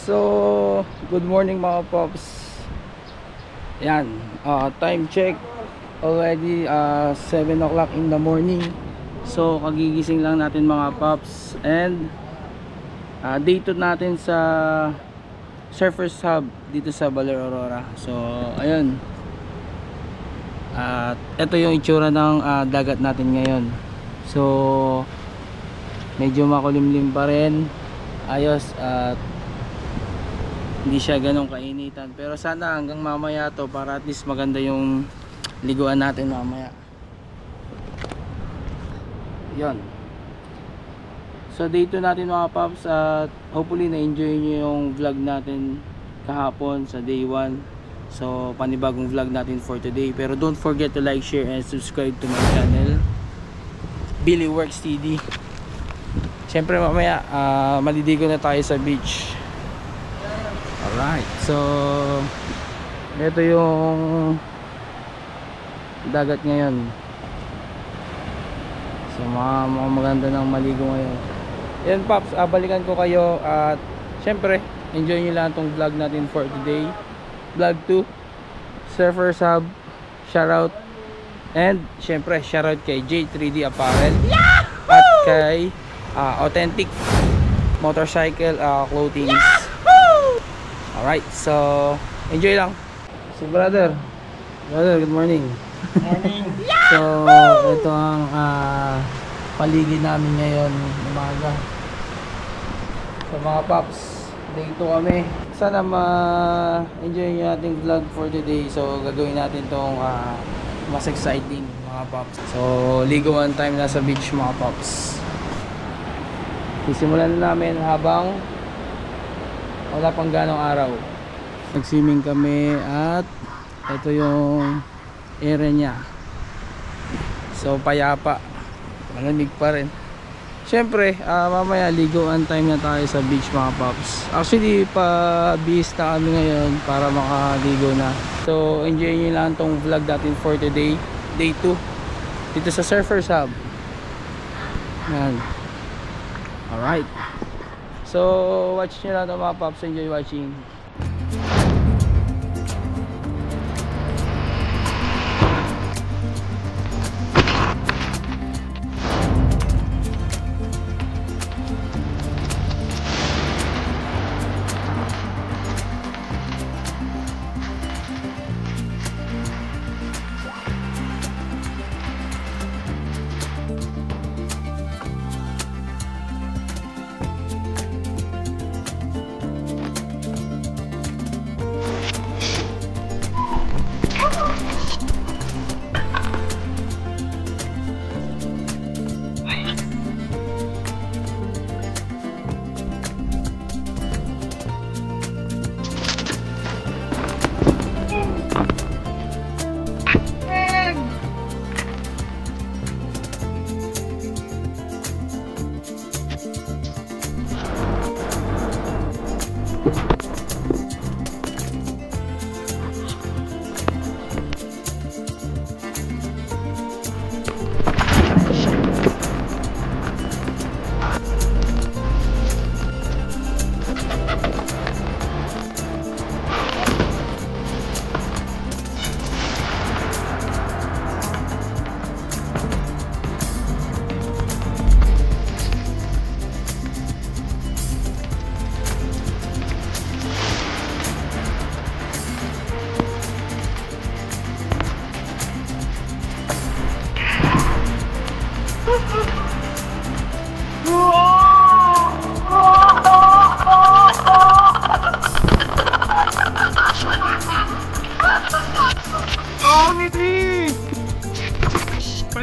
So, good morning mga pops. Yan, time check already 7 o'clock in the morning. So, kagigising lang natin mga pops. And day 2 natin sa Surfers Hub dito sa Baler Aurora. So, ayun. Ito yung itsura ng dagat natin ngayon. So, medyo makulimlim pa rin. Ayos at hindi siya ganong kainitan, pero sana hanggang mamaya to para at least maganda yung liguan natin mamaya. Yon. So day 2 natin mga paps at hopefully na-enjoy nyo yung vlog natin kahapon sa day 1. So panibagong vlog natin for today, pero don't forget to like, share and subscribe to my channel Billy Works TD. Siyempre mamaya maliligo na tayo sa beach. Alright, so ito yung dagat ngayon. So maganda ng maligo ngayon. Yan paps, balikan ko kayo at syempre enjoy nyo lang itong vlog natin for today. Vlog 2 Surfers Hub, shoutout. And syempre shoutout kay J3D Apparel. Yahoo! At kay Authentic Motorcycle Clothing. Alright, so enjoy lang. So brother, good morning. Morning. So ito ang paligid namin ngayon umaga. So mga paps, day 2 kami. Sana ma-enjoy nyo ating vlog for today. So gagawin natin tong mas exciting mga paps. So ligoan time na sa beach mga paps. Sisimulan na namin habang wala pang ganong araw. Nag-swimming kami at ito yung area niya. So payapa, malamig pa rin. Syempre mamaya ligoan time na tayo sa beach mga paps. Actually pa-bis na kami ngayon para makaligo na. So enjoy nyo lang tong vlog natin for today, day 2 dito sa Surfers Hub. Yan. Alright, so watch nyo lang ito mga paps. Enjoy watching.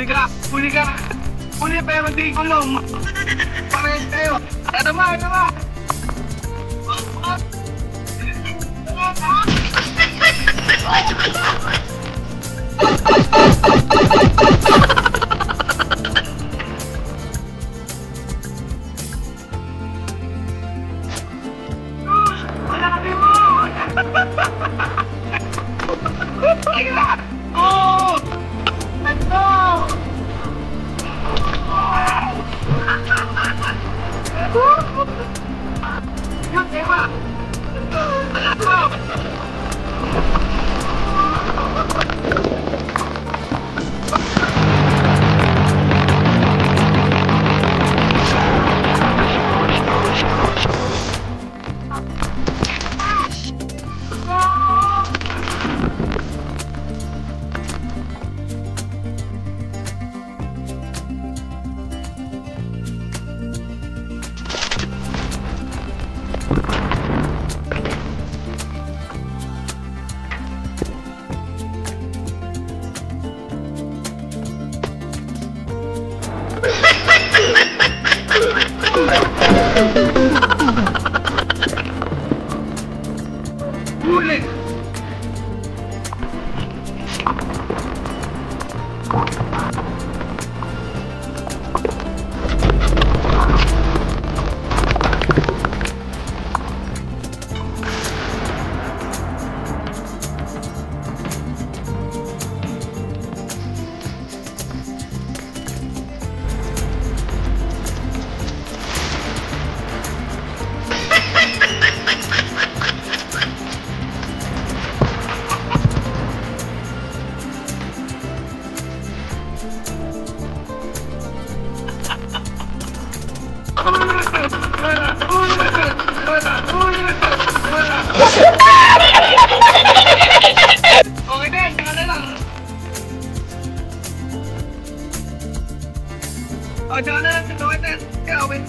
Huli ka! Huli ka! Huli pero di kulong! Parehas tayo! Ano ba? Ano ba? Oh! Let's go! Yun, Eva! Let's go! Huli! Okay din, saka na lang. O, saka na lang, saka na lang. Kaya, wait.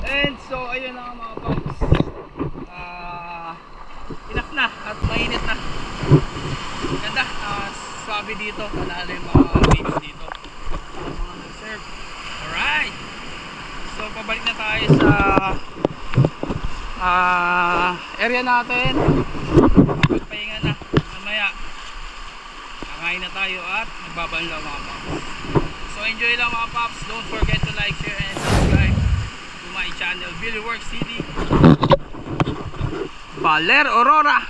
And so ayun na mga paps, enough na at mainit na. Ganda, sabi dito, panalo yung mga waves dito, mga nag-surf. Alright, so pabalik na tayo sa area natin. Magpahinga na, mamaya kakain na tayo at magbabanlaw mga paps. So enjoy lang mga paps, don't forget to like, share and subscribe to my channel Billy Works City, Baler Aurora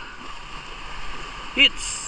Hits.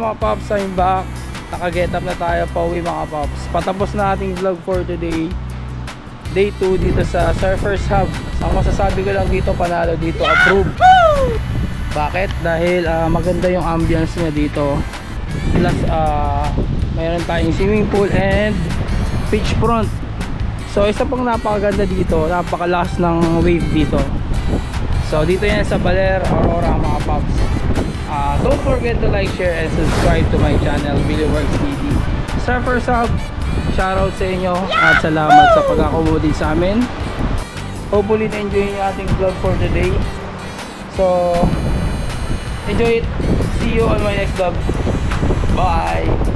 mga paps, I'm back. Naka-get up na tayo pa uwi mga paps. Patapos na ating vlog for today. Day 2 dito sa Surfers Hub. Ang masasabi ko lang dito, panalo dito, approve. Bakit? Dahil maganda yung ambience niya dito. Plus mayroon tayong swimming pool and beachfront. So isa pang napakaganda dito, napakalakas ng wave dito. So dito yan sa Baler, Aurora mga paps. Don't forget to like, share, and subscribe to my channel, Billy Works TV. Surfers Hub, shoutout sa inyo at salamat sa pagkakabudi sa amin. Hopefully na-enjoy nyo ating vlog for today. So enjoy it. See you on my next vlog. Bye!